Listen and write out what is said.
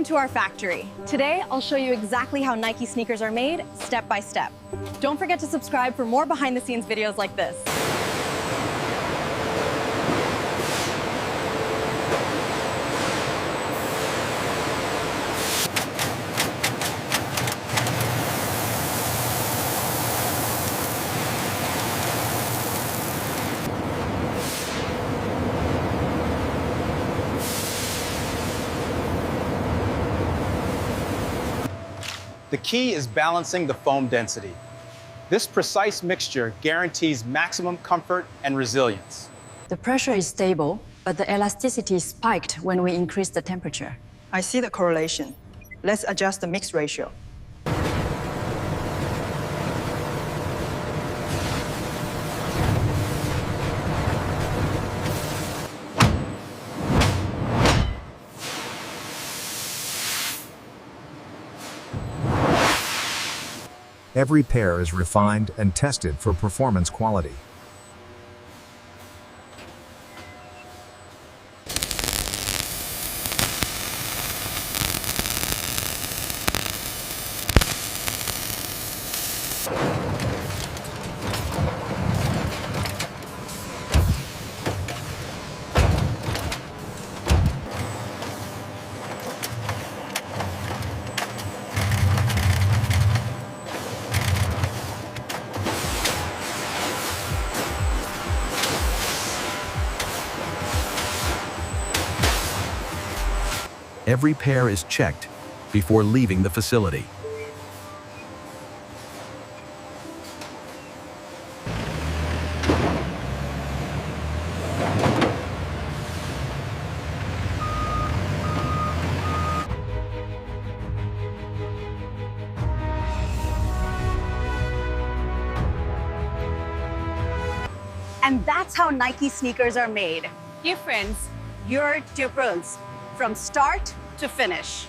welcome to our factory. Today, I'll show you exactly how Nike sneakers are made, step by step. Don't forget to subscribe for more behind-the-scenes videos like this. The key is balancing the foam density. This precise mixture guarantees maximum comfort and resilience. The pressure is stable, but the elasticity is spiked when we increase the temperature. I see the correlation. Let's adjust the mix ratio. Every pair is refined and tested for performance quality. Every pair is checked before leaving the facility. And that's how Nike sneakers are made. Dear friends, your prints from start to finish.